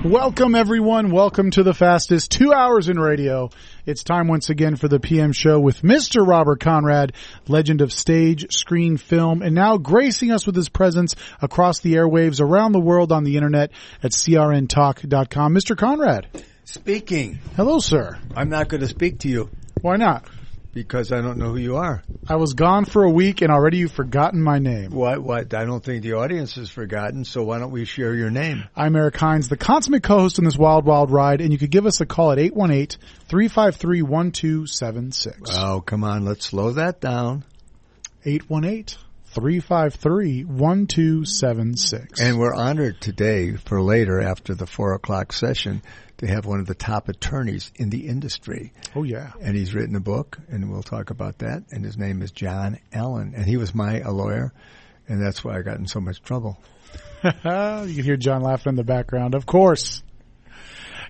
Welcome, everyone. Welcome to the fastest 2 hours in radio. It's time once again for the PM show with Mr. Robert Conrad, legend of stage, screen, film, and now gracing us with his presence across the airwaves around the world on the internet at crntalk.com. Mr. Conrad. Speaking. Hello, sir. I'm not going to speak to you. Why not? Because I don't know who you are. I was gone for a week and already you've forgotten my name. What? I don't think the audience has forgotten, so why don't we share your name? I'm Eric Hines, the consummate co-host on this wild, wild ride, and you could give us a call at 818-353-1276. Oh, come on, let's slow that down. 818-353-1276. And we're honored today for later after the 4 o'clock session to have one of the top attorneys in the industry. Oh, yeah. And he's written a book, and we'll talk about that. And his name is John Allen. And he was a lawyer, and that's why I got in so much trouble. You can hear John laughing in the background. Of course.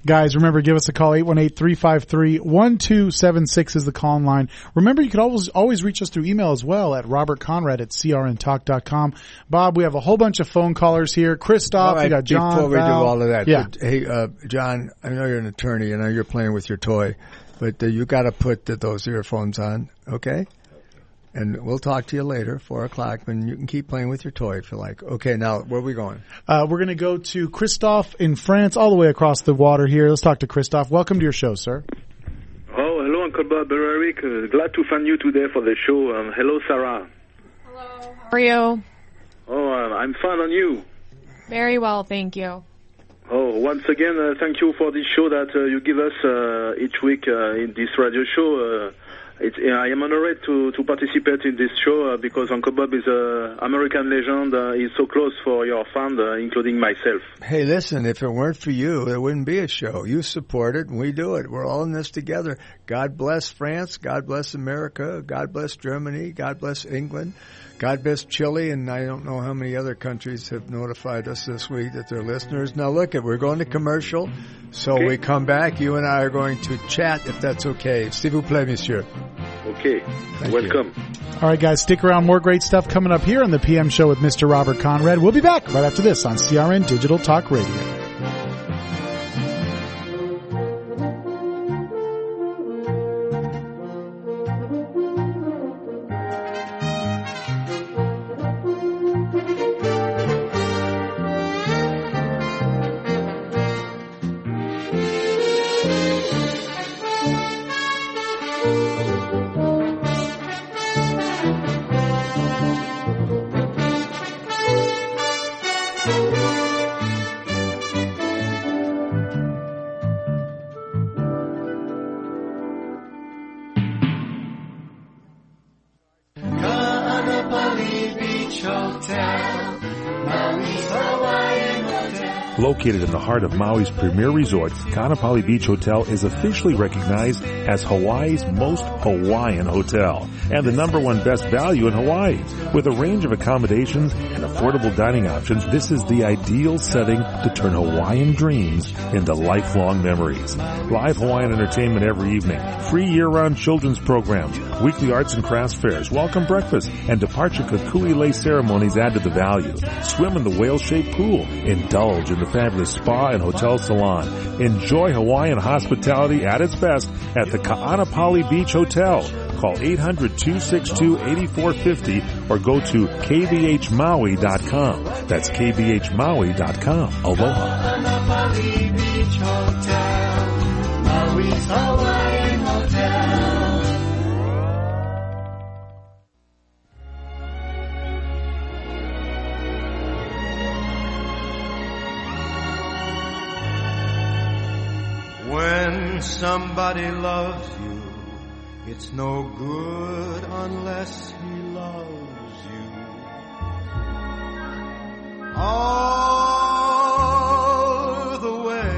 Guys, remember, give us a call. 818-353-1276 is the call line. Remember, you could always reach us through email as well at robertconrad@crntalk.com. Bob, we have a whole bunch of phone callers here. Christoph, right, we got John, before we Val. do all of that, yeah. Hey, John, I know you're an attorney. I know you're playing with your toy, but you got to put those earphones on, okay? And we'll talk to you later, 4 o'clock, and you can keep playing with your toy if you like. Okay, now, where are we going? We're going to go to Christoph in France, all the way across the water here. Let's talk to Christoph. Welcome to your show, sir. Oh, hello, Uncle Bob. Eric. Glad to find you today for the show. Hello, Sarah. Hello. How are you? Oh, I'm fine, on you? Very well, thank you. Oh, once again, thank you for this show that you give us each week in this radio show. I am honored to participate in this show because Uncle Bob is an American legend. He's so close for your fan, including myself. Hey, listen, if it weren't for you, there wouldn't be a show. You support it, and we do it. We're all in this together. God bless France. God bless America. God bless Germany. God bless England. God bless Chile, and I don't know how many other countries have notified us this week that they're listeners. Now, look, we're going to commercial, so okay. We come back. You and I are going to chat, if that's okay. S'il vous plaît, monsieur. Okay. Thank Welcome. You. All right, guys, stick around. More great stuff coming up here on the PM show with Mr. Robert Conrad. We'll be back right after this on CRN Digital Talk Radio. Located in the heart of Maui's premier resort, Kaanapali Beach Hotel is officially recognized as Hawaii's most Hawaiian hotel and the #1 best value in Hawaii. With a range of accommodations and affordable dining options, this is the ideal setting to turn Hawaiian dreams into lifelong memories. Live Hawaiian entertainment every evening, free year-round children's programs, weekly arts and crafts fairs, welcome breakfast, and departure kukui lei ceremonies add to the value. Swim in the whale-shaped pool, indulge in the fabulous spa and hotel salon. Enjoy Hawaiian hospitality at its best at the Kaanapali Beach Hotel. Call 800-262-8450 or go to kbhmaui.com. That's kbhmaui.com. Aloha. Kaanapali Beach Hotel, Maui's Hawaiian Hotel. When somebody loves you, it's no good unless he loves you. All the way,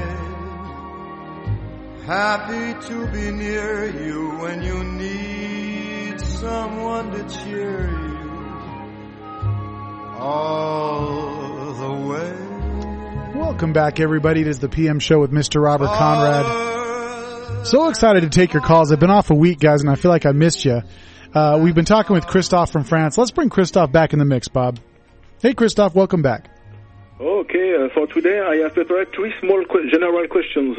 happy to be near you when you need someone to cheer you. All the way. Welcome back, everybody. It is the PM show with Mr. Robert Conrad. So excited to take your calls. I've been off a week, guys, and I feel like I missed you. We've been talking with Christophe from France. Let's bring Christophe back in the mix, Bob. Hey, Christophe, welcome back. Okay, for today I have prepared three small general questions.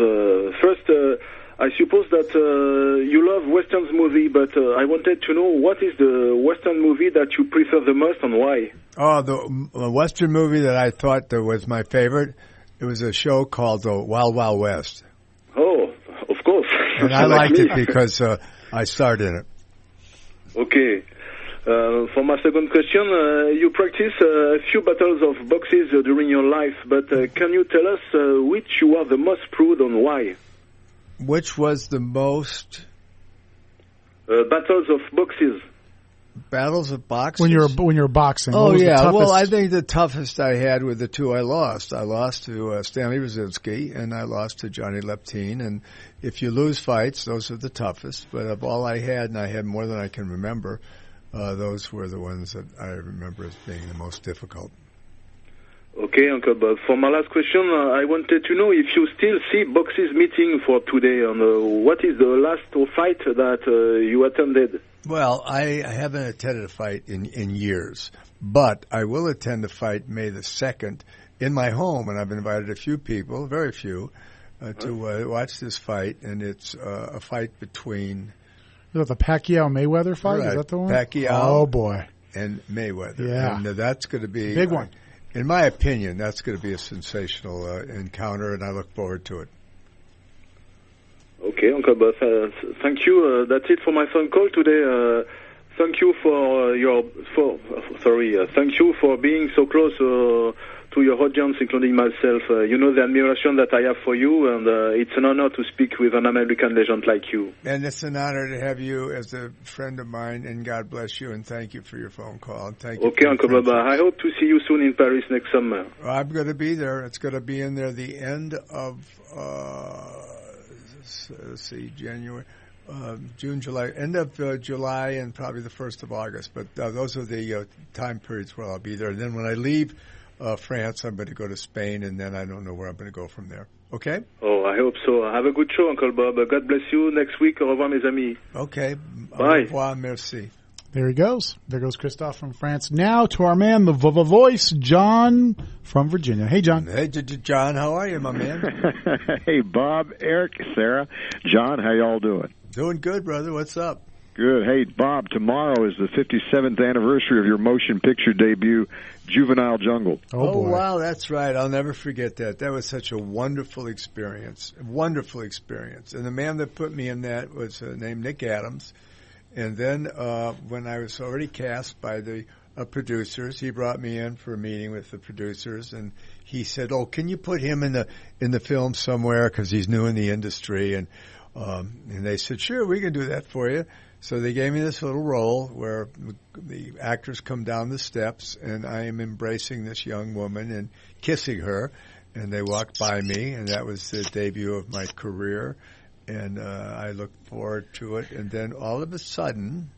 First, I suppose that you love Western movie, but I wanted to know what is the Western movie that you prefer the most and why? Oh, the Western movie that I thought that was my favorite, it was a show called Wild Wild West. Oh, of course. And I liked it because I starred in it. Okay. For my second question, you practice a few battles of boxes during your life, but can you tell us which you are the most proud and why? Which was the most? Battles of boxes. Battles of boxes? When you're boxing. Oh, yeah. Well, I think the toughest I had were the two I lost. I lost to Stanley Rosinski, and I lost to Johnny Leptine. And if you lose fights, those are the toughest. But of all I had, and I had more than I can remember, those were the ones that I remember as being the most difficult. Okay, Uncle Bob. For my last question, I wanted to know if you still see boxes meeting for today, and what is the last fight that you attended? Well, I haven't attended a fight in years, but I will attend a fight May the 2nd in my home, and I've invited a few people, very few, to watch this fight, and it's a fight between... Is that the Pacquiao-Mayweather fight? Right. Is that the one? Pacquiao. Oh, boy. And Mayweather. Yeah. And that's going to be... Big one. In my opinion, that's going to be a sensational encounter, and I look forward to it. Okay, Uncle Bob. Thank you. That's it for my phone call today. Thank you for thank you for being so close to your audience, including myself. You know the admiration that I have for you, and it's an honor to speak with an American legend like you. And it's an honor to have you as a friend of mine, and God bless you, and thank you for your phone call. And thank you. Okay, Uncle Bob. I hope to see you soon in Paris next summer. I'm going to be there. It's going to be in there the end of, let's see, January. June, July, end of July and probably the 1st of August. But those are the time periods where I'll be there. And then when I leave France, I'm going to go to Spain, and then I don't know where I'm going to go from there. Okay? Oh, I hope so. Have a good show, Uncle Bob. God bless you. Next week, au revoir, mes amis. Okay. Bye. Au revoir, merci. There he goes. There goes Christophe from France. Now to our man, the voice, John from Virginia. Hey, John. Hey, John. How are you, my man? Hey, Bob, Eric, Sarah. John, how y'all doing? Doing good, brother. What's up? Good. Hey, Bob, tomorrow is the 57th anniversary of your motion picture debut, Juvenile Jungle. Oh, wow, that's right. I'll never forget that. That was such a wonderful experience. Wonderful experience. And the man that put me in that was named Nick Adams. And then when I was already cast by the producers, he brought me in for a meeting with the producers, and he said, "Oh, can you put him in the film somewhere because he's new in the industry?" And they said, "Sure, we can do that for you." So they gave me this little role where the actors come down the steps, and I am embracing this young woman and kissing her, and they walk by me, and that was the debut of my career. And I looked forward to it. And then all of a sudden,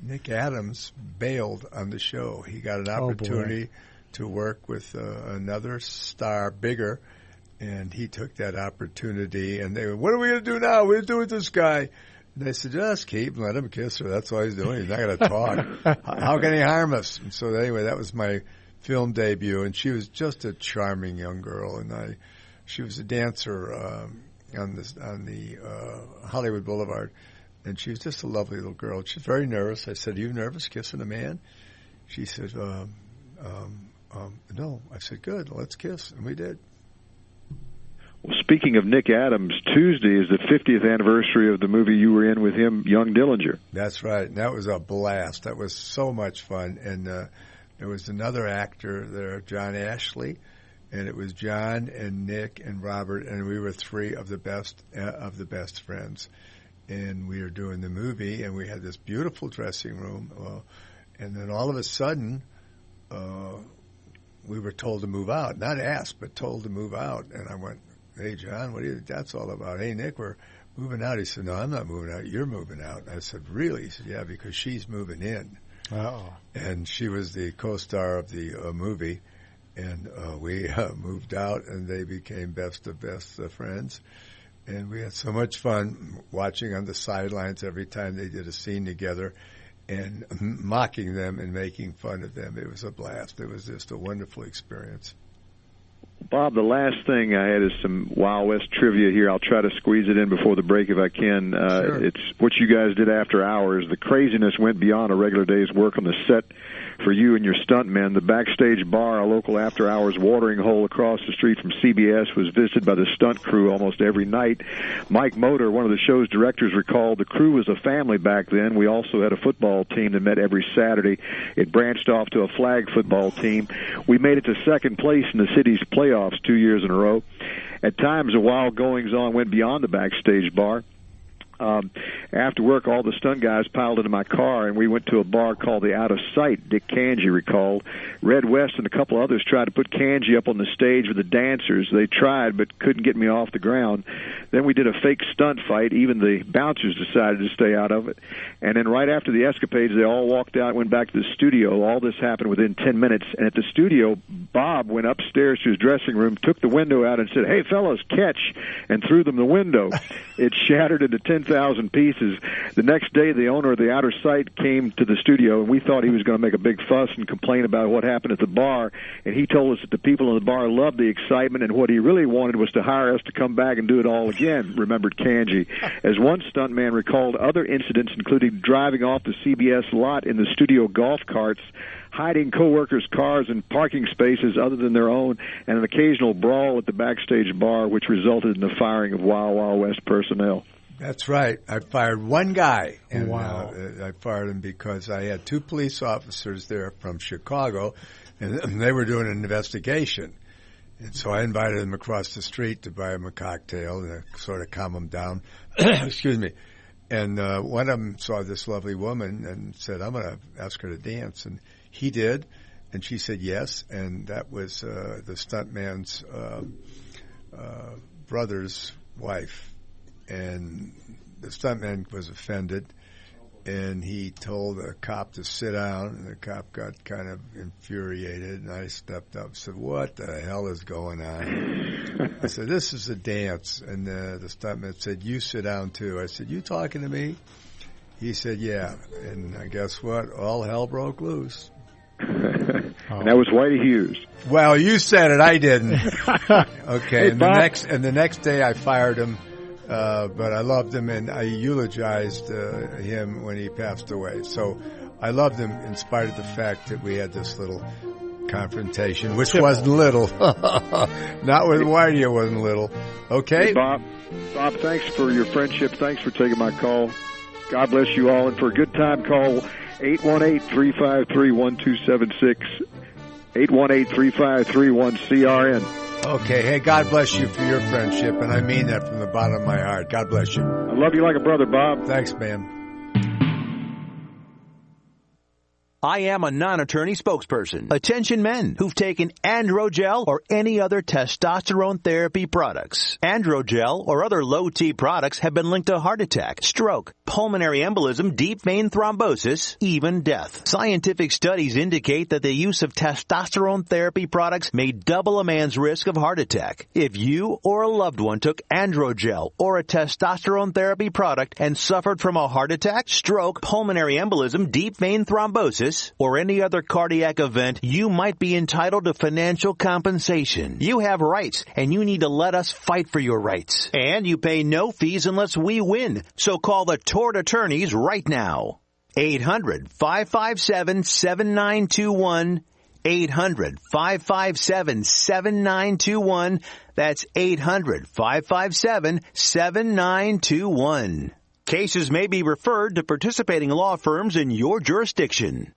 Nick Adams bailed on the show. He got an opportunity to work with another star, bigger, and he took that opportunity. And they went, "What are we going to do now? What are we going to do with this guy?" And they said, "Just keep, let him kiss her. That's all he's doing. He's not going to talk. How can he harm us?" And so anyway, that was my film debut. And she was just a charming young girl. And she was a dancer on the Hollywood Boulevard, and she was just a lovely little girl. She's very nervous. I said, "Are you nervous kissing a man?" She said, "No." I said, "Good, let's kiss," and we did. Well, speaking of Nick Adams, Tuesday is the 50th anniversary of the movie you were in with him, Young Dillinger. That's right, and that was a blast. That was so much fun, and there was another actor there, John Ashley. And it was John and Nick and Robert, and we were three of the best friends. And we were doing the movie, and we had this beautiful dressing room. And then all of a sudden, we were told to move out. Not asked, but told to move out. And I went, "Hey, John, what do you think that's all about?" "Hey, Nick, we're moving out." He said, "No, I'm not moving out. You're moving out." I said, "Really?" He said, "Yeah, because she's moving in." Oh. And she was the co-star of the movie. And we moved out, and they became best of best friends. And we had so much fun watching on the sidelines every time they did a scene together. and mocking them and making fun of them. It was a blast. It was just a wonderful experience. Bob, the last thing I had is some Wild West trivia here. I'll try to squeeze it in before the break if I can. Sure. It's what you guys did after hours. The craziness went beyond a regular day's work on the set for you and your stuntmen. The backstage bar, a local after-hours watering hole across the street from CBS, was visited by the stunt crew almost every night. Mike Motor, one of the show's directors, recalled the crew was a family back then. We also had a football team that met every Saturday. It branched off to a flag football team. We made it to second place in the city's playoffs 2 years in a row. At times, the wild goings-on went beyond the backstage bar. After work, all the stunt guys piled into my car, and we went to a bar called the Out of Sight, Dick Kanji recalled. Red West and a couple others tried to put Kanji up on the stage with the dancers. They tried, but couldn't get me off the ground. Then we did a fake stunt fight. Even the bouncers decided to stay out of it. And then right after the escapades, they all walked out and went back to the studio. All this happened within 10 minutes. And at the studio, Bob went upstairs to his dressing room, took the window out and said, "Hey, fellas, catch," and threw them the window. It shattered into 10,000 pieces. The next day, the owner of the Outer Sight came to the studio, and we thought he was going to make a big fuss and complain about what happened at the bar. And he told us that the people in the bar loved the excitement, and what he really wanted was to hire us to come back and do it all again, remembered Kanji. As one stuntman recalled, other incidents included driving off the CBS lot in the studio golf carts, hiding co-workers' cars in parking spaces other than their own, and an occasional brawl at the backstage bar, which resulted in the firing of Wild Wild West personnel. That's right. I fired one guy, and wow. I fired him because I had two police officers there from Chicago, and they were doing an investigation. And so I invited them across the street to buy them a cocktail and sort of calm them down. Excuse me. And one of them saw this lovely woman and said, "I'm going to ask her to dance." And he did, and she said yes, and that was the stuntman's brother's wife. And the stuntman was offended, and he told the cop to sit down, and the cop got kind of infuriated, and I stepped up and said, "What the hell is going on?" I said, "This is a dance." And the stuntman said, "You sit down too." I said, "You talking to me?" He said, "Yeah." And guess what? All hell broke loose. And that was Whitey Hughes. Well, you said it. I didn't. Okay. Hey, and the next day I fired him. But I loved him, and I eulogized him when he passed away. So I loved him in spite of the fact that we had this little confrontation, which wasn't little. Not with Whitey, it wasn't little. Okay? Hey, Bob, thanks for your friendship. Thanks for taking my call. God bless you all. And for a good time, call 818-353-1276, 818-353-1CRN. Okay. Hey, God bless you for your friendship, and I mean that from the bottom of my heart. God bless you. I love you like a brother, Bob. Thanks, man. I am a non-attorney spokesperson. Attention men who've taken Androgel or any other testosterone therapy products. Androgel or other low-T products have been linked to heart attack, stroke, pulmonary embolism, deep vein thrombosis, even death. Scientific studies indicate that the use of testosterone therapy products may double a man's risk of heart attack. If you or a loved one took Androgel or a testosterone therapy product and suffered from a heart attack, stroke, pulmonary embolism, deep vein thrombosis, or any other cardiac event, you might be entitled to financial compensation. You have rights, and you need to let us fight for your rights. And you pay no fees unless we win. So call the tort attorneys right now. 800-557-7921. 800-557-7921. That's 800-557-7921. Cases may be referred to participating law firms in your jurisdiction.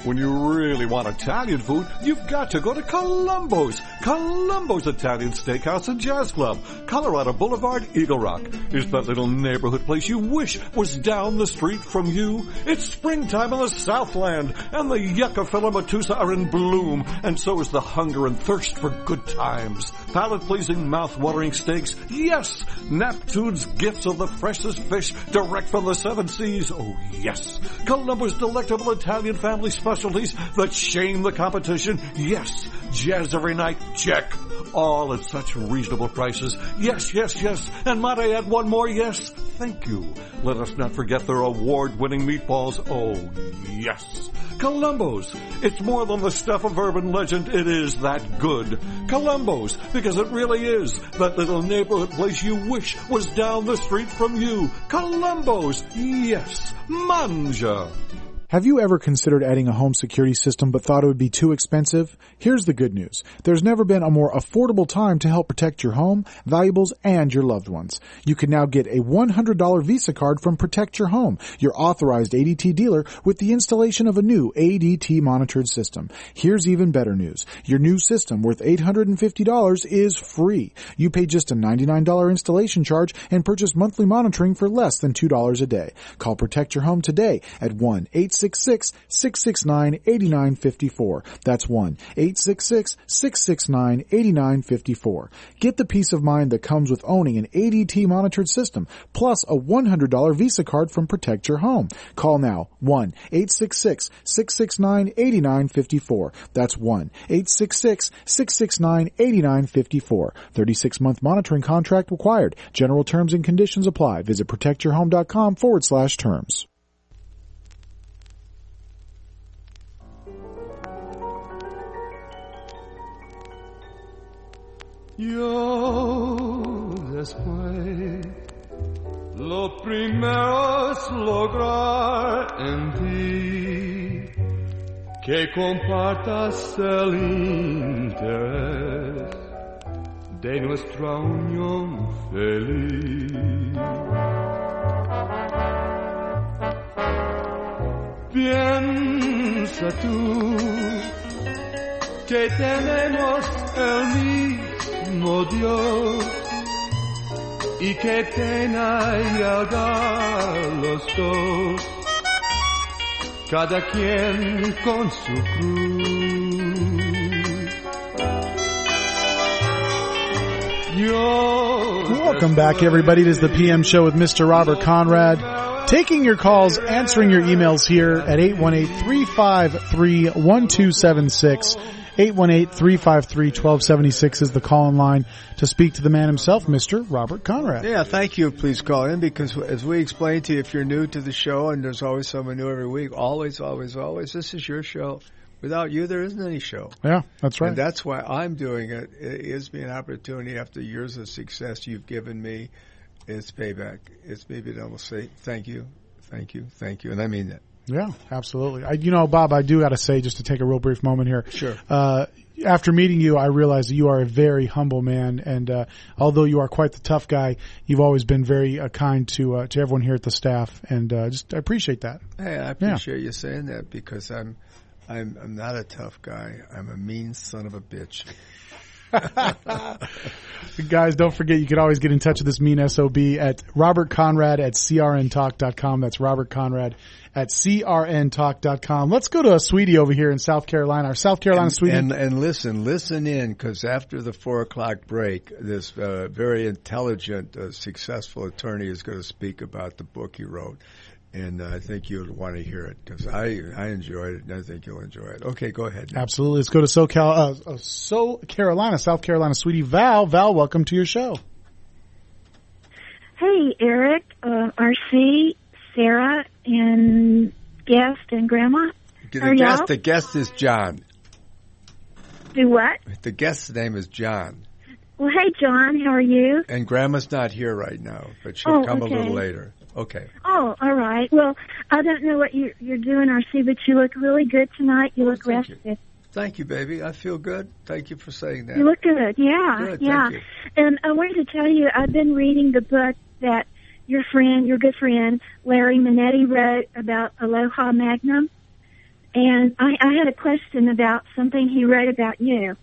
When you really want Italian food, you've got to go to Columbo's. Columbo's Italian Steakhouse and Jazz Club, Colorado Boulevard, Eagle Rock. Is that little neighborhood place you wish was down the street from you? It's springtime in the Southland, and the yucca filamatusa are in bloom, and so is the hunger and thirst for good times. Palate-pleasing, mouth-watering steaks. Yes! Neptune's gifts of the freshest fish direct from the seven seas. Oh, yes! Columbo's delectable Italian family special specialties that shame the competition? Yes. Jazz every night? Check. All at such reasonable prices. Yes, yes, yes. And might I add one more? Yes. Thank you. Let us not forget their award-winning meatballs. Oh, yes. Columbo's. It's more than the stuff of urban legend. It is that good. Columbo's, because it really is that little neighborhood place you wish was down the street from you. Columbo's. Yes. Manja. Have you ever considered adding a home security system but thought it would be too expensive? Here's the good news. There's never been a more affordable time to help protect your home, valuables, and your loved ones. You can now get a $100 Visa card from Protect Your Home, your authorized ADT dealer, with the installation of a new ADT monitored system. Here's even better news. Your new system, worth $850, is free. You pay just a $99 installation charge and purchase monthly monitoring for less than $2 a day. Call Protect Your Home today at 1-866-669-8954. That's 1-866-669-8954. Get the peace of mind that comes with owning an ADT monitored system, plus a $100 Visa card from Protect Your Home. Call now, 1-866-669-8954. That's 1-866-669-8954. 36-month monitoring contract required. General terms and conditions apply. Visit protectyourhome.com/terms. Yo después lo primero es lograr en ti que compartas el interés de nuestra unión feliz. Piensa tú que tenemos el mismo Dios y que pena y dar los dos, cada quien con su cruz. Welcome back, everybody. It is the PM Show with Mr. Robert Conrad. Taking your calls, answering your emails here at 818-353-1276. 818-353-1276 is the call-in line to speak to the man himself, Mr. Robert Conrad. Yeah, thank you. Please call in, because as we explained to you, if you're new to the show, and there's always someone new every week, always, this is your show. Without you, there isn't any show. Yeah, that's right. And that's why I'm doing it. It gives me an opportunity after years of success you've given me. It's payback. It's maybe to almost say thank you, thank you, thank you. And I mean that. Yeah, absolutely. Bob, I do got to say, just to take a real brief moment here. Sure. After meeting you, I realized that you are a very humble man, and although you are quite the tough guy, you've always been very kind to everyone here at the staff, and I appreciate that. Hey, I appreciate you saying that, because I'm not a tough guy. I'm a mean son of a bitch. Guys, don't forget, you can always get in touch with this mean SOB at robertconrad@crntalk.com. That's Robert Conrad at crntalk.com. Let's go to a sweetie over here in South Carolina. Our South Carolina sweetie. And listen in, because after the 4:00 break, this very intelligent, successful attorney is going to speak about the book he wrote. And I think you'll want to hear it, because I enjoyed it, and I think you'll enjoy it. Okay, go ahead. Absolutely. Let's go to South Carolina sweetie Val. Val, welcome to your show. Hey, Eric, RC, Sarah, and guest and Grandma. The guest is John. Do what? The guest's name is John. Well, hey, John, how are you? And Grandma's not here right now, but she'll come a little later. Okay. Oh, all right. Well, I don't know what you're doing, RC, but you look really good tonight. You look rested. Thank you, baby. I feel good. Thank you for saying that. You look good. Yeah. Good, yeah. Thank you. And I wanted to tell you, I've been reading the book that your good friend, Larry Minetti, wrote about Aloha Magnum. And I had a question about something he wrote about you.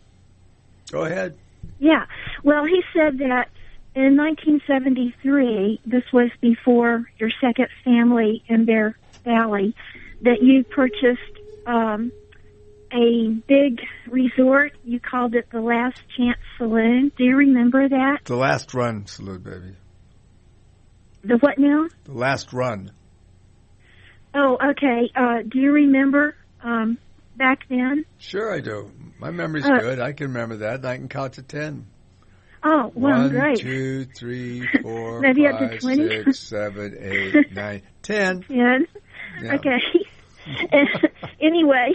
Go ahead. Yeah. Well, he said that in 1973, this was before your second family in Bear Valley, that you purchased a big resort. You called it the Last Chance Saloon. Do you remember that? The Last Run Saloon, baby. The what now? The Last Run. Oh, okay. Do you remember back then? Sure I do. My memory's good. I can remember that. And I can count to 10. Oh, well, great. 1, 2, 3, 4, Maybe up to 5, 20? 6, 7, 8, 9, 10. 10? Yeah. Okay. Anyway,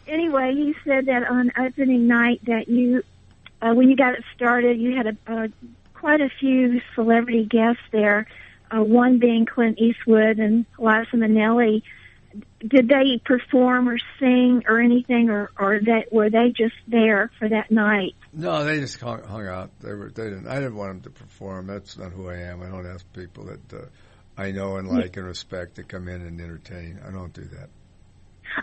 you said that on opening night that you, when you got it started, you had quite a few celebrity guests there, one being Clint Eastwood and Liza Minnelli. Did they perform or sing or anything, or were they just there for that night? No, they just hung out. They didn't. I didn't want them to perform. That's not who I am. I don't ask people that I know and like and respect to come in and entertain. I don't do that.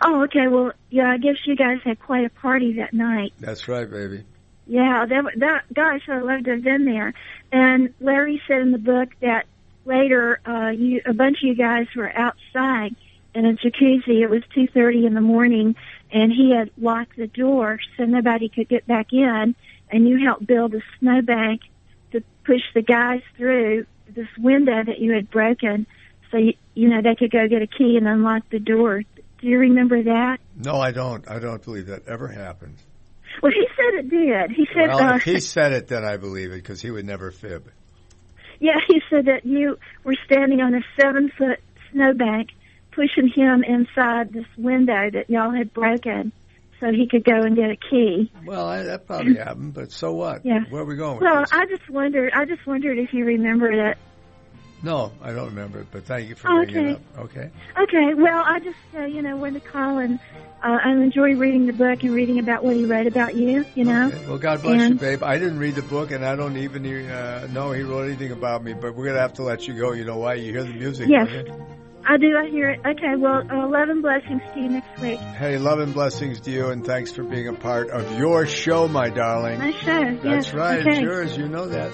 Oh, okay. Well, yeah, I guess you guys had quite a party that night. That's right, baby. Yeah, that gosh, I loved to have been there. And Larry said in the book that later, a bunch of you guys were outside in a jacuzzi. It was 2:30 in the morning, and he had locked the door so nobody could get back in. And you helped build a snowbank to push the guys through this window that you had broken, so you know they could go get a key and unlock the door. Do you remember that? No, I don't. I don't believe that ever happened. Well, he said it did. He said, well, if he said it, then I believe it, because he would never fib. Yeah, he said that you were standing on a 7-foot snowbank pushing him inside this window that y'all had broken so he could go and get a key. Well, that probably happened, but so what? Yeah. Where are we going with well, this? I just wondered if you remembered it. No, I don't remember it, but thank you for bringing it up. Okay. Okay, well, I just, wanted to call and I enjoy reading the book and reading about what he wrote about you, you know. Okay. Well, God bless you, babe. I didn't read the book, and I don't even know he wrote anything about me, but we're going to have to let you go. You know why? You hear the music. Yes, I do. I hear it. Okay, well, love and blessings to you next week. Hey, love and blessings to you, and thanks for being a part of your show, my darling. My show, That's right. Okay. It's yours. You know that.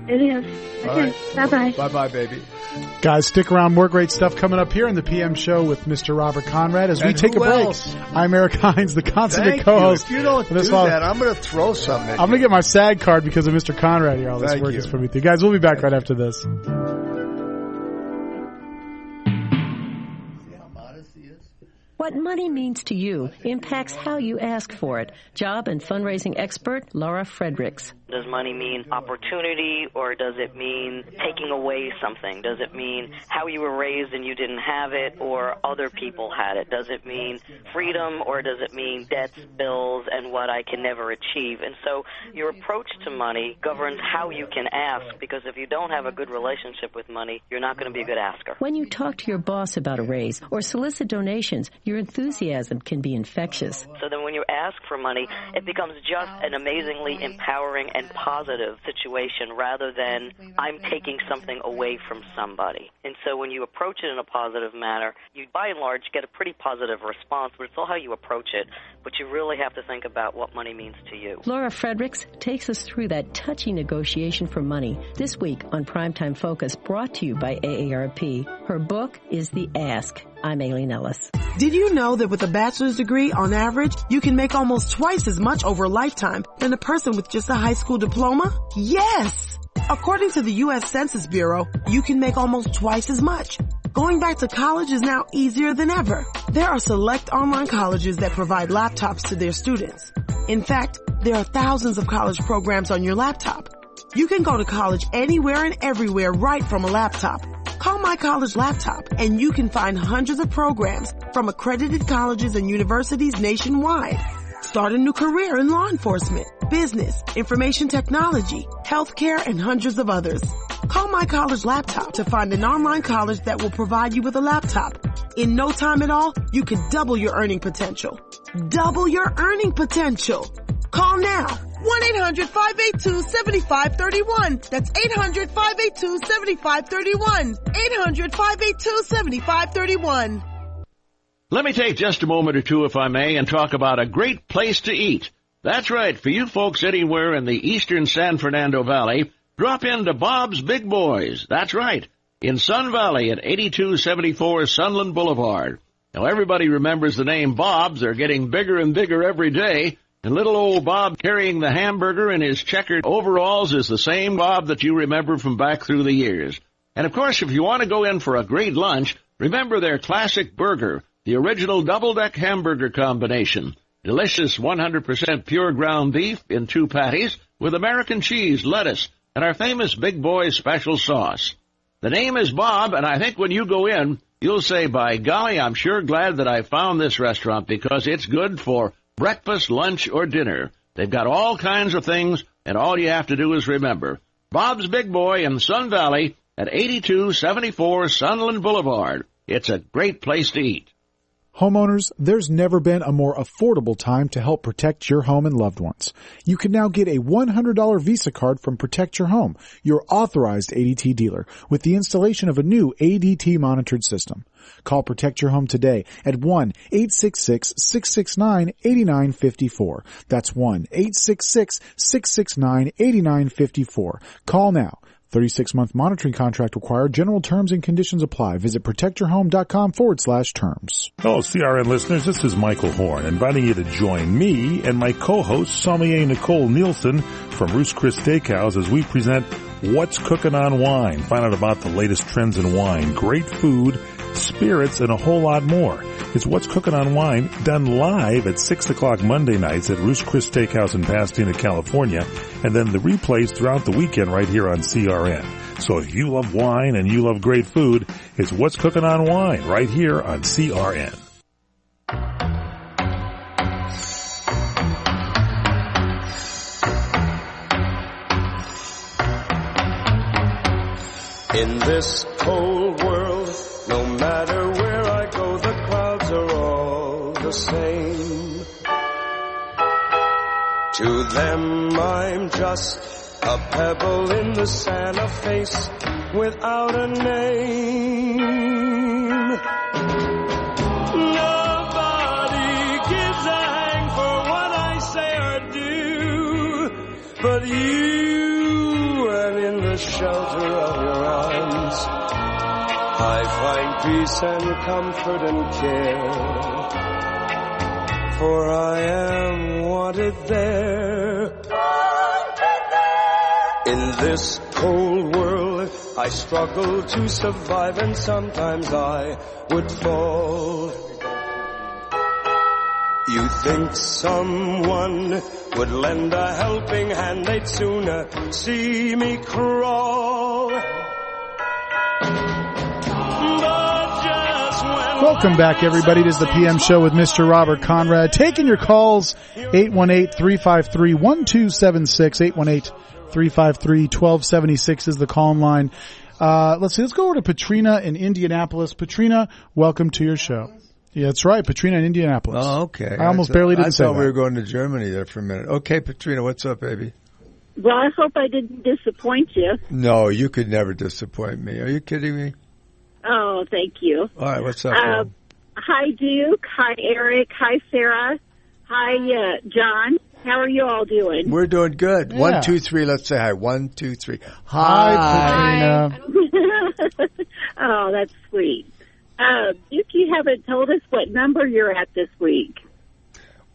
It is. Okay, right. Bye-bye. Bye-bye, baby. Guys, stick around. More great stuff coming up here in the PM show with Mr. Robert Conrad as we take a break. Else? I'm Eric Hines, the consummate Thank co-host. You. If you don't do that, I'm going to throw something at I'm going to get my SAG card because of Mr. Conrad here. All this Thank work you. is for me. Guys, we'll be back right after this. What money means to you impacts how you ask for it. Job and fundraising expert Laura Fredericks. Does money mean opportunity, or does it mean taking away something? Does it mean how you were raised and you didn't have it, or other people had it? Does it mean freedom, or does it mean debts, bills, and what I can never achieve? And so your approach to money governs how you can ask, because if you don't have a good relationship with money, you're not going to be a good asker. When you talk to your boss about a raise or solicit donations, your enthusiasm can be infectious. So then when you ask for money, it becomes just an amazingly empowering and positive situation rather than I'm taking something away from somebody. And so when you approach it in a positive manner, you by and large get a pretty positive response, but it's all how you approach it. But you really have to think about what money means to you. Laura Fredericks takes us through that touchy negotiation for money this week on Primetime Focus, brought to you by AARP. Her book is The Ask. I'm Aileen Ellis. Did you know that with a bachelor's degree, on average, you can make almost twice as much over a lifetime than a person with just a high school diploma? Yes! According to the U.S. Census Bureau, you can make almost twice as much. Going back to college is now easier than ever. There are select online colleges that provide laptops to their students. In fact, there are thousands of college programs on your laptop. You can go to college anywhere and everywhere right from a laptop. Call My College Laptop and you can find hundreds of programs from accredited colleges and universities nationwide. Start a new career in law enforcement, business, information technology, healthcare, and hundreds of others. Call My College Laptop to find an online college that will provide you with a laptop. In no time at all, you can double your earning potential. Double your earning potential. Call now. 1-800-582-7531. That's 800-582-7531. 800-582-7531. Let me take just a moment or two, if I may, and talk about a great place to eat. That's right. For you folks anywhere in the eastern San Fernando Valley, drop into Bob's Big Boys. That's right. In Sun Valley at 8274 Sunland Boulevard. Now, everybody remembers the name Bob's. They're getting bigger and bigger every day. And little old Bob carrying the hamburger in his checkered overalls is the same Bob that you remember from back through the years. And, of course, if you want to go in for a great lunch, remember their classic burger, The original double-deck hamburger combination. Delicious 100% pure ground beef in 2 patties with American cheese, lettuce, and our famous Big Boy's special sauce. The name is Bob, and I think when you go in, you'll say, by golly, I'm sure glad that I found this restaurant because it's good for breakfast, lunch, or dinner. They've got all kinds of things, and all you have to do is remember. Bob's Big Boy in Sun Valley at 8274 Sunland Boulevard. It's a great place to eat. Homeowners, there's never been a more affordable time to help protect your home and loved ones. You can now get a $100 Visa card from Protect Your Home, your authorized ADT dealer, with the installation of a new ADT monitored system. Call Protect Your Home today at 1-866-669-8954. That's 1-866-669-8954. Call now. 36-month monitoring contract required. General terms and conditions apply. Visit protectyourhome.com/terms. Oh, CRN listeners, this is Michael Horn, inviting you to join me and my co-host, sommelier Nicole Nielsen from Ruth's Chris Steakhouse, as we present What's Cooking on Wine. Find out about the latest trends in wine, great food, spirits, and a whole lot more. It's What's Cooking on Wine, done live at 6 o'clock Monday nights at Ruth's Chris Steakhouse in Pasadena, California, and then the replays throughout the weekend right here on CRN. So if you love wine and you love great food, it's What's Cooking on Wine right here on CRN. In this cold world, no matter where I go, the crowds are all the same. To them, I'm just a pebble in the sand, a face without a name. Nobody gives a hang for what I say or do, but you, and in the shelter of your arms, I find peace and comfort and care, for I am wanted there. In this cold world, I struggle to survive, and sometimes I would fall. You think someone would lend a helping hand, they'd sooner see me crawl. Welcome back, everybody. It is the PM Show with Mr. Robert Conrad. Taking your calls, 818-353-1276, 818-353-1276 is the call line. Let's see, let's go over to Patrina in Indianapolis. Patrina, welcome to your show. Yeah, that's right, Patrina in Indianapolis. Oh, okay. I almost barely didn't say that. I thought we were going to Germany there for a minute. Okay, Patrina, what's up, baby? Well, I hope I didn't disappoint you. No, you could never disappoint me. Are you kidding me? Oh, thank you. All right, what's up? Hi, Duke. Hi, Eric. Hi, Sarah. Hi, John. How are you all doing? We're doing good. Yeah. 1, 2, 3. Let's say hi. 1, 2, 3. Hi, Patrina. Oh, that's sweet. Duke, you haven't told us what number you're at this week.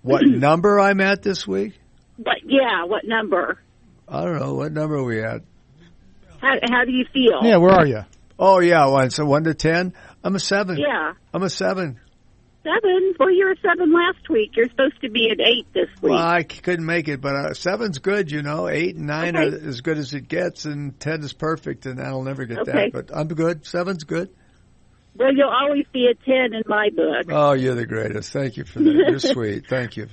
What number I'm at this week? What number? I don't know. What number are we at? How do you feel? Yeah, where are you? Oh, yeah. 1 to 10? I'm a 7. Yeah. I'm a 7. 7? Well, you were 7 last week. You're supposed to be at 8 this week. Well, I couldn't make it, but 7's good, you know. 8 and 9 Okay. are as good as it gets, and 10 is perfect, and I'll never get Okay. that. But I'm good. 7's good. Well, you'll always be a 10 in my book. Oh, you're the greatest. Thank you for that. You're sweet. Thank you.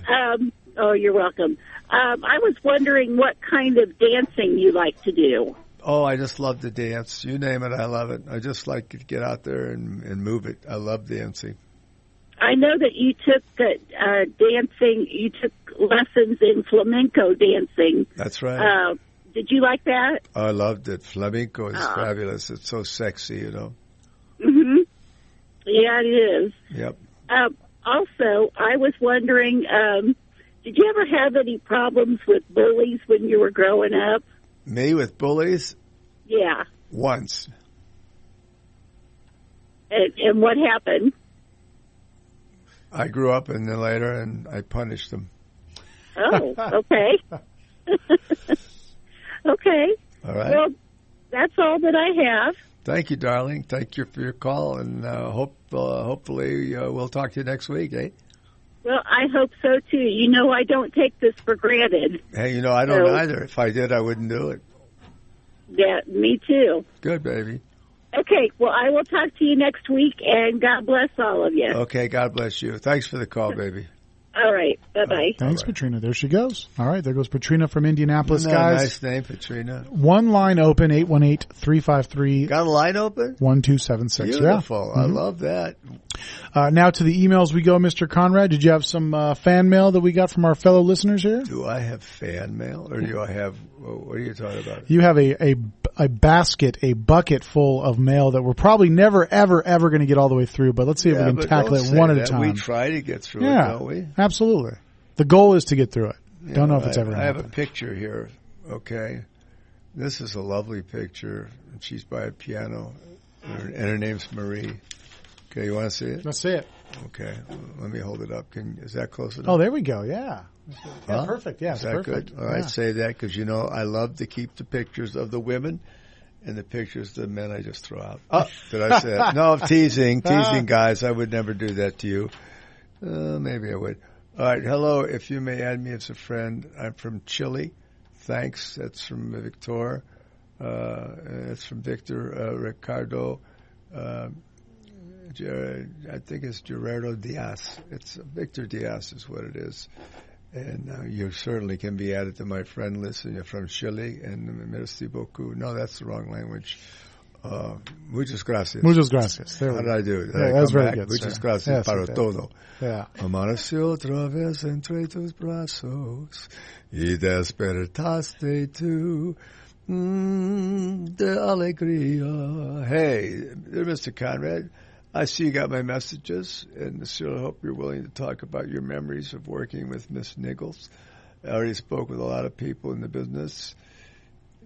Oh, you're welcome. I was wondering what kind of dancing you like to do. Oh, I just love to dance. You name it, I love it. I just like to get out there and move it. I love dancing. I know that you took dancing. You took lessons in flamenco dancing. That's right. Did you like that? I loved it. Flamenco is fabulous. It's so sexy, you know. Mm-hmm. Yeah, it is. Yep. Also, I was wondering, did you ever have any problems with bullies when you were growing up? Me with bullies? Yeah. Once. And what happened? I grew up and then later, and I punished them. Oh, okay. Okay. All right. Well, that's all that I have. Thank you, darling. Thank you for your call, and hope hopefully we'll talk to you next week, eh? Well, I hope so, too. You know, I don't take this for granted. Hey, I don't either. If I did, I wouldn't do it. Yeah, me too. Good, baby. Okay, well, I will talk to you next week, and God bless all of you. Okay, God bless you. Thanks for the call, baby. All right, bye-bye. Thanks, Patrina. There she goes. All right, there goes Patrina from Indianapolis, Isn't that guys. a nice name, Patrina. One line open, 818-353. Got a line open? 1276. Beautiful. Yeah. I love that. Now to the emails we go, Mr. Conrad. Did you have some fan mail that we got from our fellow listeners here? Do I have fan mail, or do I have? What are you talking about? You have a bucket full of mail that we're probably never, ever going to get all the way through. But let's see if we can tackle it one at a time. We try to get through it, don't we? Absolutely. The goal is to get through it. Don't know if it's ever going to happen. I have a picture here. Okay, this is a lovely picture. She's by a piano, and her name's Marie. Okay, you want to see it? Let's see it. Okay, let me hold it up. Is that close enough? Oh, there we go. Yeah. Huh? Perfect. Yeah, is that perfect. Good? All right, say that because I love to keep the pictures of the women and the pictures of the men I just throw out. Oh, did I say it? No, teasing, guys. I would never do that to you. Maybe I would. All right, hello. If you may add me as a friend, I'm from Chile. Thanks. That's from Victor. It's from Victor Ricardo. I think it's Gerardo Diaz. It's Victor Diaz is what it is. And you certainly can be added to my friend list. And you're from Chile. And merci beaucoup. No, that's the wrong language. Muchas gracias. Muchas gracias. How did I do? Did yeah, I that's come very back? good. Muchas sir. gracias yes, para todo. Yeah. Amaneció otra vez entre tus brazos y despertaste tú de alegría. Hey, there, Mr. Conrad. I see you got my messages, and I sure hope you're willing to talk about your memories of working with Miss Nichols. I already spoke with a lot of people in the business.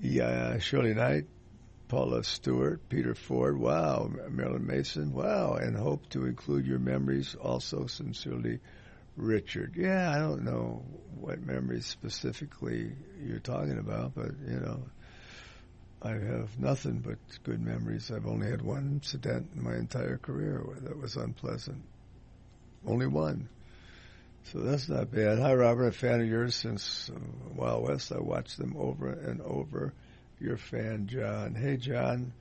Yeah, Shirley Knight, Paula Stewart, Peter Ford, wow, Marilyn Mason, wow, and hope to include your memories also. Sincerely, Richard. Yeah, I don't know what memories specifically you're talking about, but, I have nothing but good memories. I've only had one incident in my entire career that was unpleasant. Only one. So that's not bad. Hi, Robert. I'm a fan of yours since Wild West. I watched them over and over. Your fan, John. Hey, John.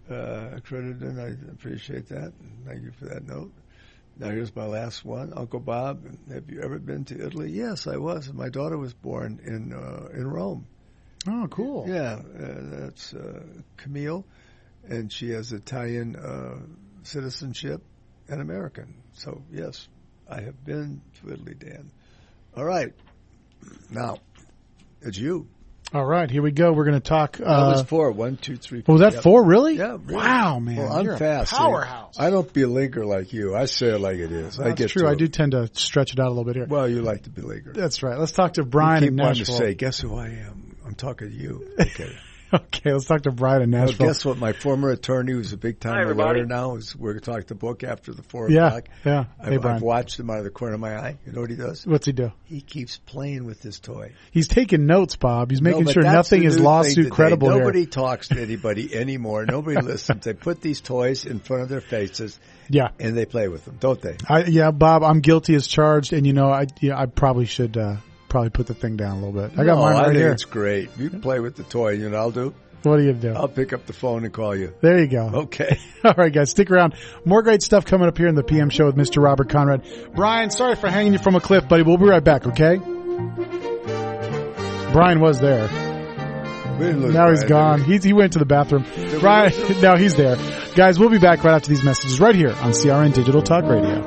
Accredited. I appreciate that. Thank you for that note. Now, here's my last one. Uncle Bob, have you ever been to Italy? Yes, I was. My daughter was born in Rome. Oh, cool. Yeah, that's Camille, and she has Italian citizenship and American. So, yes, I have been to Italy, Dan. All right. Now, it's you. All right, here we go. We're going to talk. That was 4. 1, 2, 3, 4. Was that 4, really? Yeah. Really. Wow, man. Well, I'm You're fast. A powerhouse. I don't beleaguer like you. I say it like it is. That's I get true. I do tend to stretch it out a little bit here. Well, you like to beleaguer. That's right. Let's talk to Brian in Nashville. You keep wanting to say, guess who I am? I'm talking to you. Okay. Okay, let's talk to Brian in Nashville. Well, guess what? My former attorney, who's a big-time lawyer now, we're going to talk the book after the 4 o'clock. Yeah. Hey, I've watched him out of the corner of my eye. You know what he does? What's he do? He keeps playing with his toy. He's taking notes, Bob. He's making sure nothing is lawsuit credible here. Nobody talks to anybody anymore. Nobody listens. They put these toys in front of their faces. Yeah. And they play with them, don't they? Yeah, Bob, I'm guilty as charged, and I probably should probably put the thing down a little bit. I got mine right here. It's great. You can play with the toy. You know what I'll do? What do you do? I'll pick up the phone and call you. There you go. Okay. All right, guys, stick around. More great stuff coming up here in the PM show with Mr. Robert Conrad. Brian, sorry for hanging you from a cliff, buddy. We'll be right back, okay? Brian was there. Now he's gone. He went to the bathroom. Brian, no, he's there. Guys, we'll be back right after these messages right here on CRN Digital Talk Radio.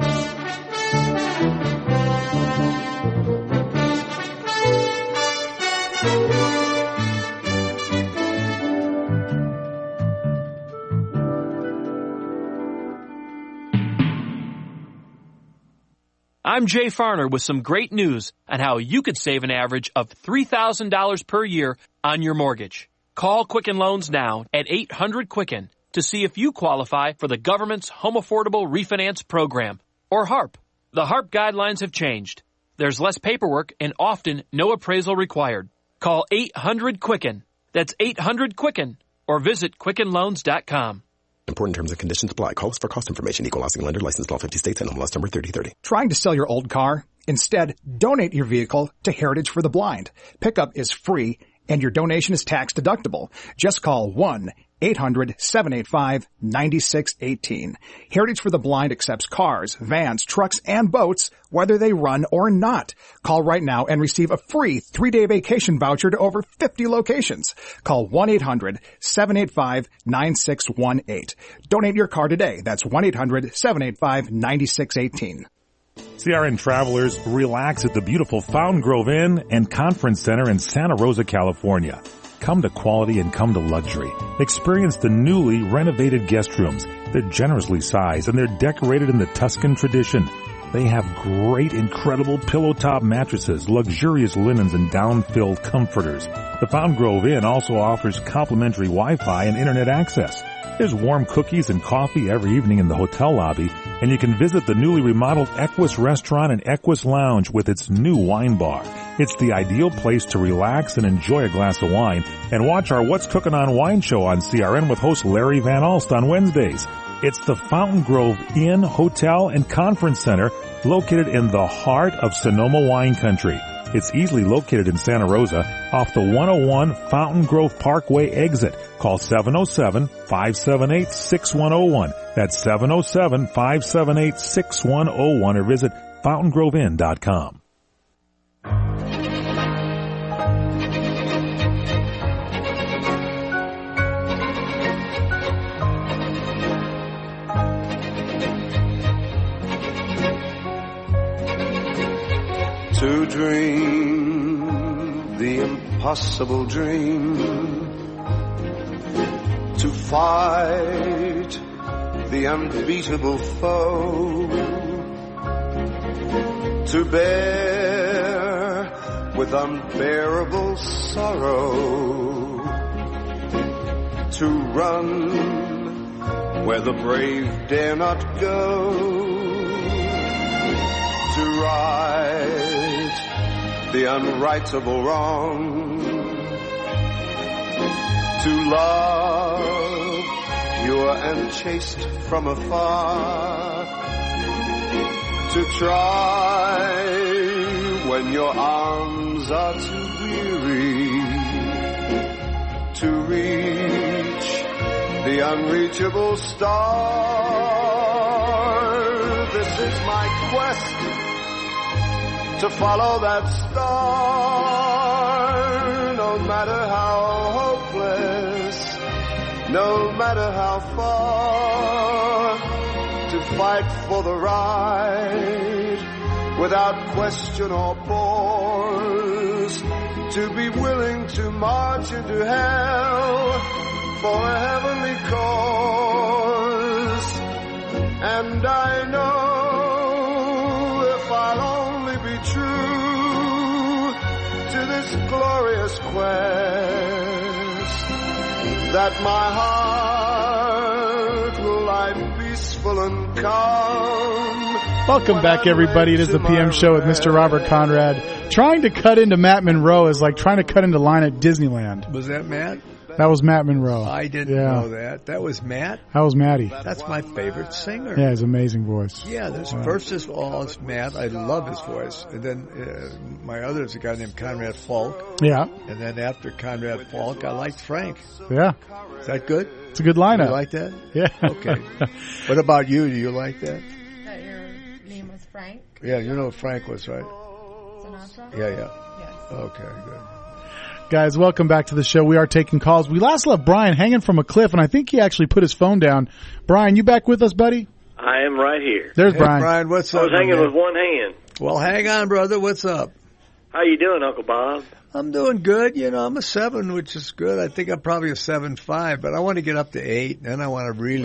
I'm Jay Farner with some great news on how you could save an average of $3,000 per year on your mortgage. Call Quicken Loans now at 800-QUICKEN to see if you qualify for the government's Home Affordable Refinance Program, or HARP. The HARP guidelines have changed. There's less paperwork and often no appraisal required. Call 800-QUICKEN. That's 800-QUICKEN, or visit QuickenLoans.com. Important terms and conditions apply. Call us for cost information. Equal housing lender. Licensed in all 50 states. NMLS number 3030. Trying to sell your old car? Instead, donate your vehicle to Heritage for the Blind. Pickup is free and your donation is tax deductible. Just call 1-800-785-9618. Heritage for the Blind accepts cars, vans, trucks, and boats, whether they run or not. Call right now and receive a free 3-day vacation voucher to over 50 locations. Call 1-800-785-9618. Donate your car today. That's 1-800-785-9618. CRN travelers, relax at the beautiful Fountain Grove Inn and Conference Center in Santa Rosa, California. Come to quality and come to luxury. Experience the newly renovated guest rooms. They're generously sized and they're decorated in the Tuscan tradition. They have great, incredible pillow-top mattresses, luxurious linens, and down-filled comforters. The Fountain Grove Inn also offers complimentary Wi-Fi and internet access. There's warm cookies and coffee every evening in the hotel lobby, and you can visit the newly remodeled Equus Restaurant and Equus Lounge with its new wine bar. It's the ideal place to relax and enjoy a glass of wine and watch our What's Cooking on Wine show on CRN with host Larry Van Alst on Wednesdays. It's the Fountain Grove Inn, Hotel, and Conference Center located in the heart of Sonoma wine country. It's easily located in Santa Rosa off the 101 Fountain Grove Parkway exit. Call 707-578-6101. That's 707-578-6101 or visit fountaingroveinn.com. To dream the impossible dream, to fight the unbeatable foe, to bear with unbearable sorrow, to run where the brave dare not go, to right the unrightable wrong, to love pure and chaste from afar, to try when your arms are too weary, to reach the unreachable star. This is my quest, to follow that star, no matter how hopeless, no matter how far, to fight for the right, without question or pause, to be willing to march into hell for a heavenly cause. And I know if I'll only be true to this glorious quest, that my heart will lie peaceful and calm. Welcome back, everybody. It is the PM Show with Mr. Robert Conrad. Trying to cut into Matt Monroe is like trying to cut into line at Disneyland. Was that Matt? That was Matt Monroe. I didn't know that. That was Matt? That was Matty. That's my favorite singer. Yeah, his amazing voice. Yeah, first of all, it's Matt. I love his voice. And then my other is a guy named Conrad Falk. Yeah. And then after Conrad Falk, I liked Frank. Yeah. Is that good? It's a good lineup. You like that? Yeah. Okay. What about you? Do you like that? That your name was Frank? Yeah, you know what Frank was, right? Sinatra? Yeah. Yes. Okay, good. Guys, welcome back to the show. We are taking calls. We last left Brian hanging from a cliff, and I think he actually put his phone down. Brian, you back with us, buddy? I am right here. There's Hey, Brian. Brian, what's up? I was hanging with one hand. Well, hang on, brother. What's up? How you doing, Uncle Bob? I'm doing good. You know, I'm a 7, which is good. I think I'm probably a 7.5, but I want to get up to 8, and then I want to really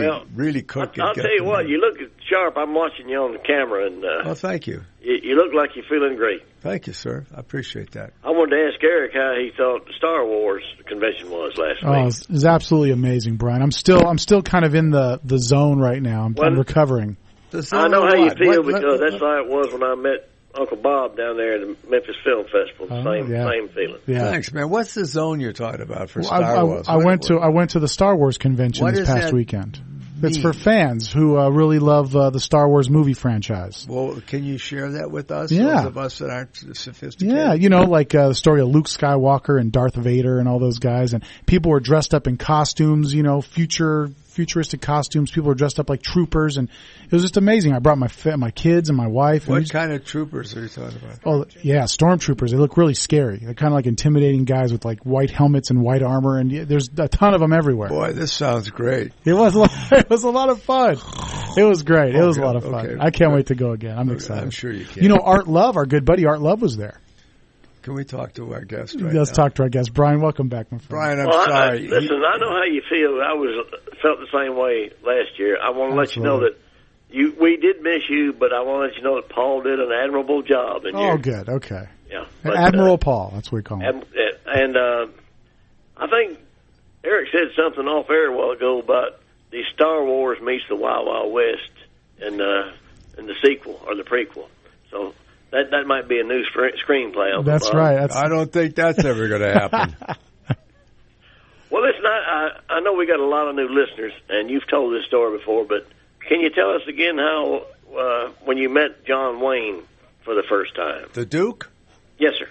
cook it. I'll tell you what, you look sharp. I'm watching you on the camera, and well, thank you. You look like you're feeling great. Thank you, sir. I appreciate that. I wanted to ask Eric how he thought the Star Wars convention was last Oh, week. it's absolutely amazing, Brian. I'm still kind of in the zone right now. I'm recovering. I know how you feel because that's how it was when I met Uncle Bob down there at the Memphis Film Festival. Same feeling. Yeah. Thanks, man. What's the zone you're talking about for Well, Star Wars? I went to the Star Wars convention What this is past that weekend. It's for fans who really love the Star Wars movie franchise. Well, can you share that with us? Yeah. Those of us that aren't sophisticated. Yeah, like the story of Luke Skywalker and Darth Vader and all those guys. And people were dressed up in costumes, futuristic costumes. People were dressed up like troopers, and it was just amazing. I brought my kids and my wife. What kind of troopers are you talking about? Oh, yeah, stormtroopers. They look really scary. They're kind of like intimidating guys with like white helmets and white armor, and there's a ton of them everywhere. Boy, this sounds great. It was a lot of fun. It was great. It was a lot of fun. I can't wait to go again. I'm excited. I'm sure you can. Art Love, our good buddy Art Love was there. Can we talk to our guest Let's talk to our guest. Brian, welcome back, my friend. Brian, I'm sorry. Listen, I know how you feel. I felt the same way last year. I want to let you know that we did miss you, but I want to let you know that Paul did an admirable job. Good. Okay. Yeah. Admiral Paul, that's what we call him. And I think Eric said something off air a while ago about the Star Wars meets the Wild Wild West in the sequel or the prequel. So that might be a new screenplay. Uncle That's Bob. right. I don't think that's ever going to happen. Well, listen, I know we got a lot of new listeners, and you've told this story before, but can you tell us again how when you met John Wayne for the first time? The Duke? Yes, sir.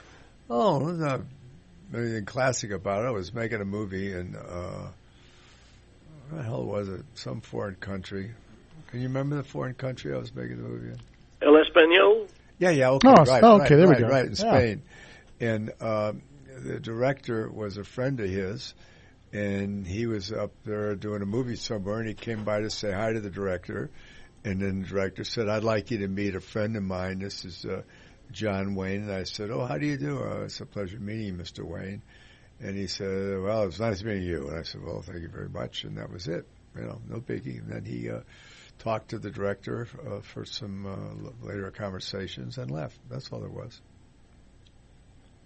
Oh, there's not anything classic about it. I was making a movie in, what the hell was it? Some foreign country. Can you remember the foreign country I was making the movie in? El Español? Yeah, okay, there we go. Right, in Spain. And the director was a friend of his, and he was up there doing a movie somewhere, and he came by to say hi to the director, and then the director said, I'd like you to meet a friend of mine. This is John Wayne. And I said, how do you do? It's a pleasure meeting you, Mr. Wayne. And he said, well, it was nice meeting you. And I said, well, thank you very much. And that was it. No biggie. And then he talked to the director for some later conversations and left. That's all there was.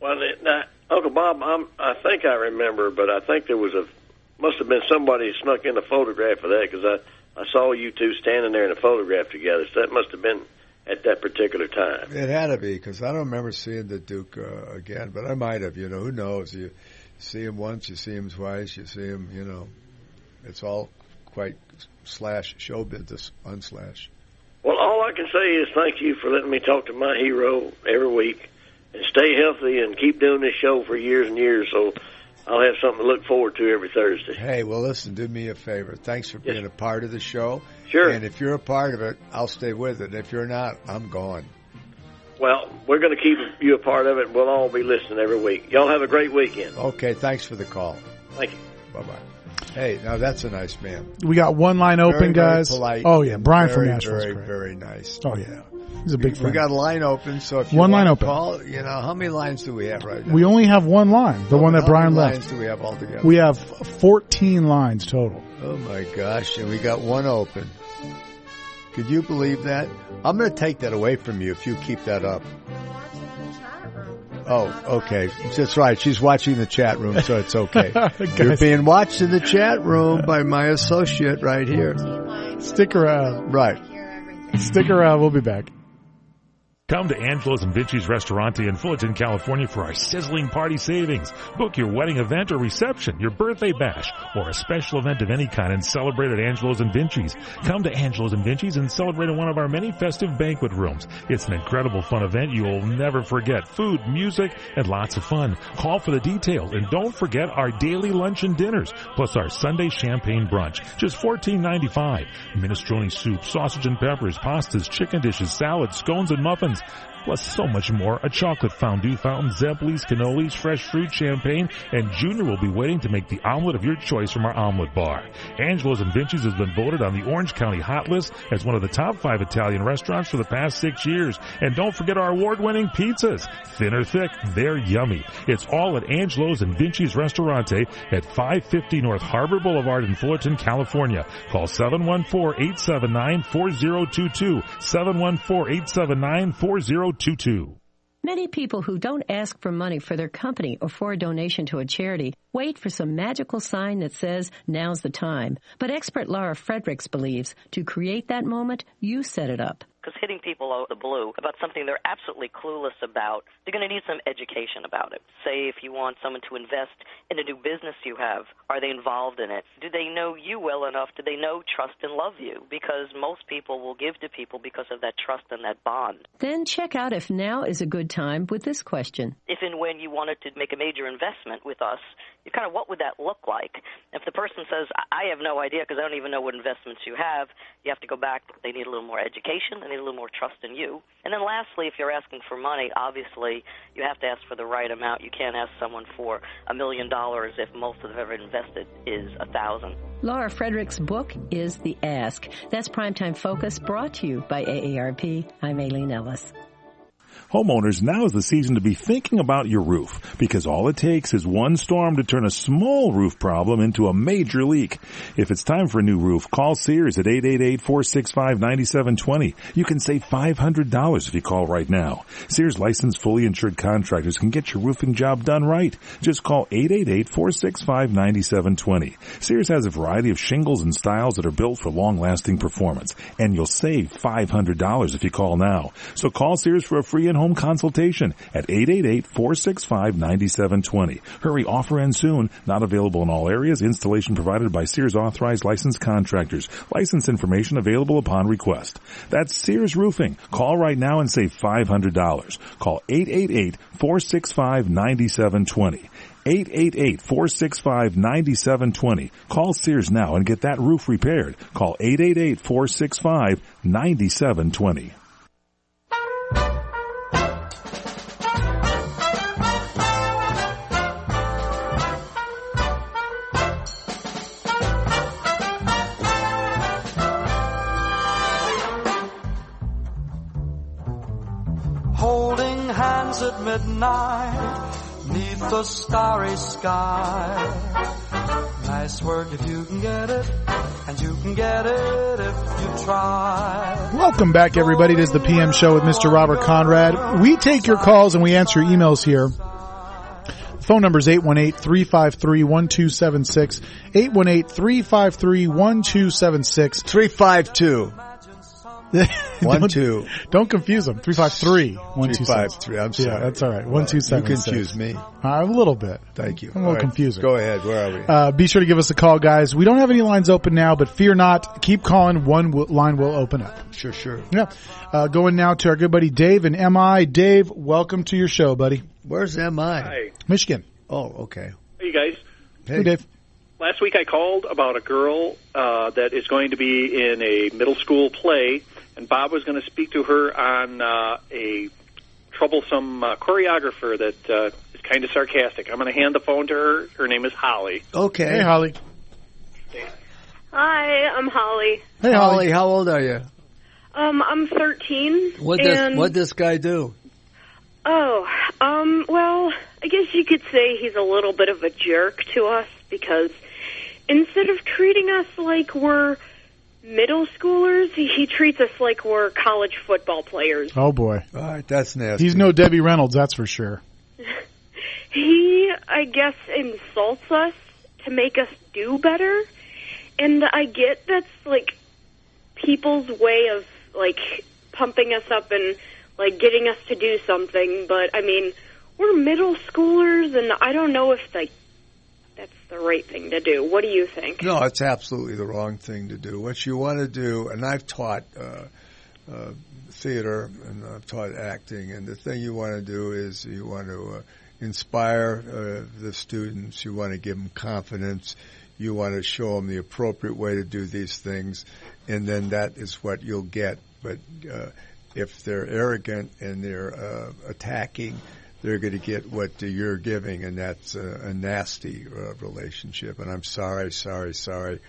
Well, now, Uncle Bob, I think I remember, but I think there must have been somebody snuck in a photograph of that because I saw you two standing there in a photograph together. So that must have been at that particular time. It had to be because I don't remember seeing the Duke again, but I might have. Who knows? You see him once, you see him twice, you see him. It's all quite /show business, unslash. Well, all I can say is thank you for letting me talk to my hero every week, and stay healthy and keep doing this show for years and years. So I'll have something to look forward to every Thursday. Hey, well, listen, do me a favor. Thanks for being a part of the show. Sure. And if you're a part of it, I'll stay with it. And if you're not, I'm gone. Well, we're going to keep you a part of it, and we'll all be listening every week. Y'all have a great weekend. Okay, thanks for the call. Thank you. Bye-bye. Hey, now that's a nice man. We got one line open, guys. Very polite. Oh, yeah, Brian from very, Nashville. Very, very nice. Oh, yeah. He's a big fan. We got a line open, so if you one want line to open. call, how many lines do we have right now? We only have one line, the one that Brian left. How many lines do we have altogether? We have 14 lines total. Oh, my gosh, and we got one open. Could you believe that? I'm going to take that away from you if you keep that up. Oh, okay. That's right. She's watching the chat room, so it's okay. You're being watched in the chat room by my associate right here. Stick around. Right. Stick around. We'll be back. Come to Angelo's and Vinci's Restaurante in Fullerton, California for our sizzling party savings. Book your wedding event or reception, your birthday bash, or a special event of any kind and celebrate at Angelo's and Vinci's. Come to Angelo's and Vinci's and celebrate in one of our many festive banquet rooms. It's an incredible fun event you will never forget. Food, music, and lots of fun. Call for the details, and don't forget our daily lunch and dinners, plus our Sunday champagne brunch. Just $14.95. Minestrone soup, sausage and peppers, pastas, chicken dishes, salads, scones, and muffins. Plus so much more, a chocolate fondue fountain, Zeppelis, cannolis, fresh fruit, champagne, and Junior will be waiting to make the omelet of your choice from our omelet bar. Angelo's and Vinci's has been voted on the Orange County Hot List as one of the top 5 Italian restaurants for the past 6 years. And don't forget our award-winning pizzas. Thin or thick, they're yummy. It's all at Angelo's and Vinci's Restaurante at 550 North Harbor Boulevard in Fullerton, California. Call 714-879-4022, 714-879-4022. Many people who don't ask for money for their company or for a donation to a charity wait for some magical sign that says, now's the time. But expert Laura Fredericks believes to create that moment, you set it up. because hitting people out of the blue about something they're absolutely clueless about, they're going to need some education about it. Say if you want someone to invest in a new business you have, are they involved in it? Do they know you well enough? Do they know, trust, and love you? Because most people will give to people because of that trust and that bond. Then check out if now is a good time with this question. If and when you wanted to make a major investment with us, what would that look like? If the person says, I have no idea because I don't even know what investments you have, you have to go back. They need a little more education. They need a little more trust in you. And then lastly, if you're asking for money, obviously you have to ask for the right amount. You can't ask someone for $1 million if most of they've ever invested is $1,000. Laura Frederick's book is The Ask. That's Primetime Focus, brought to you by AARP. I'm Aileen Ellis. Homeowners, now is the season to be thinking about your roof, because all it takes is one storm to turn a small roof problem into a major leak. If it's time for a new roof, call Sears at 888-465-9720. You can save $500 if you call right now. Sears licensed, fully insured contractors can get your roofing job done right. Just call 888-465-9720. Sears has a variety of shingles and styles that are built for long-lasting performance, and you'll save $500 if you call now. So call Sears for a free in-home consultation at 888-465-9720. Hurry, offer ends soon. Not available in all areas. Installation provided by Sears authorized licensed contractors. License information available upon request. That's Sears Roofing. Call right now and save $500. Call 888-465-9720. 888-465-9720. Call Sears now and get that roof repaired. Call 888-465-9720. Holding hands at midnight, neath the starry sky. Nice work if you can get it, and you can get it if you try. Welcome back, everybody. It is the PM Show with Mr. Robert Conrad. We take your calls and we answer emails here. Phone number is 818-353-1276. 818-353-1276. 352. 12. Don't confuse them. 353. 353. I'm sorry. Yeah, that's all right. 1276. You confused me. A little bit. Thank you. I'm a little confusing. Go ahead. Where are we? Be sure to give us a call, guys. We don't have any lines open now, but fear not. Keep calling. One line will open up. Sure. Yeah. Going now to our good buddy Dave and MI. Dave, welcome to your show, buddy. Where's MI? Hi. Michigan. Oh, okay. Hey, you guys. Hey, Dave. Last week I called about a girl that is going to be in a middle school play, and Bob was going to speak to her on a troublesome choreographer that is kind of sarcastic. I'm going to hand the phone to her. Her name is Holly. Okay. Hey, Holly. Hi, I'm Holly. Hey, Holly. How old are you? I'm 13. What'd this guy do? Well, I guess you could say he's a little bit of a jerk to us because instead of treating us like we're middle schoolers, he treats us like we're college football players. Oh, boy. All right, that's nasty. He's no Debbie Reynolds, that's for sure. He, I guess, insults us to make us do better. And I get that's, like, people's way of, like, pumping us up and, like, getting us to do something. But, I mean, we're middle schoolers, and I don't know if, like, that's the right thing to do. What do you think? No, it's absolutely the wrong thing to do. What you want to do, and I've taught theater and I've taught acting, and the thing you want to do is you want to inspire the students. You want to give them confidence. You want to show them the appropriate way to do these things, and then that is what you'll get. But if they're arrogant and they're attacking, they're going to get what you're giving, and that's a nasty relationship. And I'm sorry. You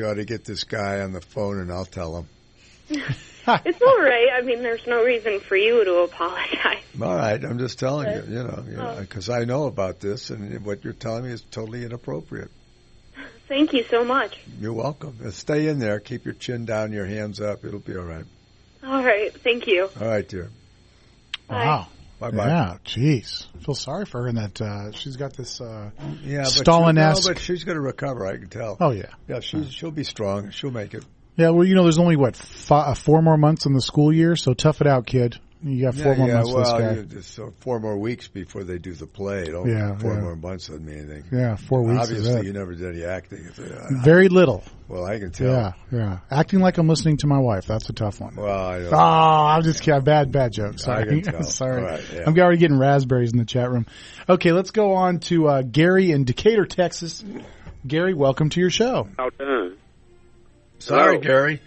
ought to get this guy on the phone, and I'll tell him. It's all right. I mean, there's no reason for you to apologize. All right, I'm just telling you, because I know about this, and what you're telling me is totally inappropriate. Thank you so much. You're welcome. Stay in there. Keep your chin down, your hands up. It'll be all right. All right. Thank you. All right, dear. Wow. Bye-bye. Yeah, jeez. I feel sorry for her in that she's got this Stalin-esque. Stalin-esque. But she's going to recover, I can tell. Oh, yeah. Yeah, she'll be strong. She'll make it. Yeah, well, there's only, 4 more months in the school year, so tough it out, kid. You got 4 more months for this guy. Just 4 more weeks before they do the play. Four more months doesn't mean anything. Yeah, 4 weeks. Obviously, you never did any acting. Very little. Well, I can tell. Yeah. Acting like I'm listening to my wife. That's a tough one. Well, I know. I'm just kidding. Bad joke. Sorry. I can tell. Sorry. Right, yeah. I'm already getting raspberries in the chat room. Okay, let's go on to Gary in Decatur, Texas. Gary, welcome to your show. How done? Sorry, Gary.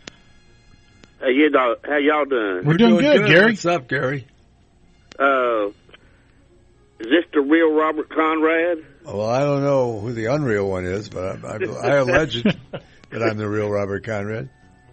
Hey, how y'all doing? We're doing good, Gary. What's up, Gary? Is this the real Robert Conrad? Well, I don't know who the unreal one is, but I allege that I'm the real Robert Conrad.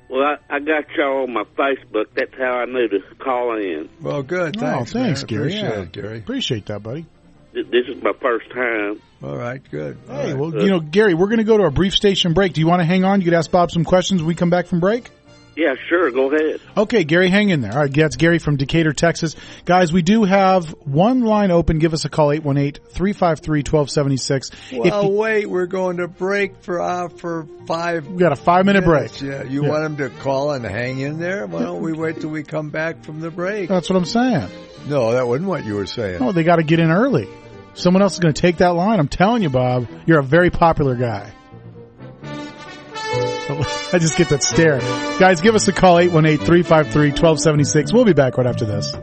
Well, I got y'all on my Facebook. That's how I knew to call in. Well, good. Thanks, thanks, Gary. Appreciate it, Gary. Appreciate that, buddy. This is my first time. All right, good. Hey, well, Gary, we're going to go to a brief station break. Do you want to hang on? You could ask Bob some questions when we come back from break? Yeah, sure. Go ahead. Okay, Gary, hang in there. All right, that's Gary from Decatur, Texas. Guys, we do have one line open. Give us a call, 818-353-1276. Well, wait, we're going to break for 5 We got a 5-minute break. Yeah, you want them to call and hang in there? Why don't we wait till we come back from the break? That's what I'm saying. No, that wasn't what you were saying. No, they got to get in early. Someone else is going to take that line. I'm telling you, Bob, you're a very popular guy. I just get that stare. Guys, give us a call, 818-353-1276. We'll be back right after this. Which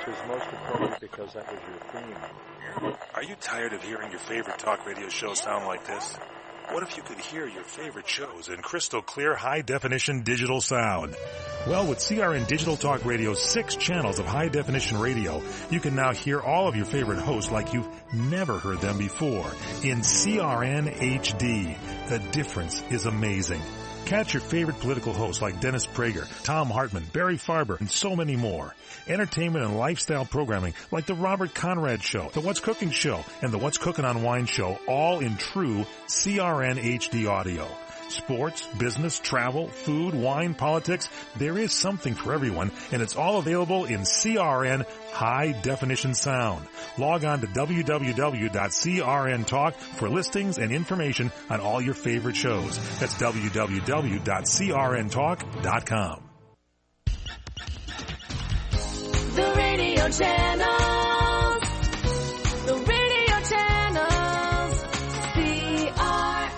was most appropriate because that was your theme. Are you tired of hearing your favorite talk radio show sound like this? What if you could hear your favorite shows in crystal clear, high-definition digital sound? Well, with CRN Digital Talk Radio's 6 channels of high-definition radio, you can now hear all of your favorite hosts like you've never heard them before in CRN HD. The difference is amazing. Catch your favorite political hosts like Dennis Prager, Tom Hartman, Barry Farber, and so many more. Entertainment and lifestyle programming like The Robert Conrad Show, The What's Cooking Show, and The What's Cooking on Wine Show, all in true CRN HD audio. Sports, business, travel, food, wine, politics, there is something for everyone, and it's all available in CRN High Definition Sound. Log on to www.crntalk for listings and information on all your favorite shows. That's www.crntalk.com. The radio channels. The radio channels. CRN.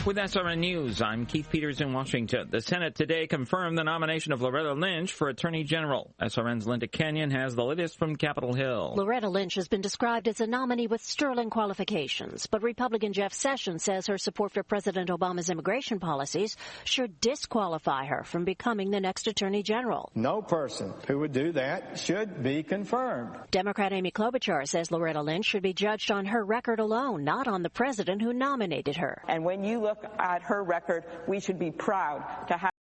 With SRN News, I'm Keith Peters in Washington. The Senate today confirmed the nomination of Loretta Lynch for Attorney General. SRN's Linda Kenyon has the latest from Capitol Hill. Loretta Lynch has been described as a nominee with sterling qualifications, but Republican Jeff Sessions says her support for President Obama's immigration policies should disqualify her from becoming the next Attorney General. No person who would do that should be confirmed. Democrat Amy Klobuchar says Loretta Lynch should be judged on her record alone, not on the president who nominated her. And when you look at her record, we should be proud to have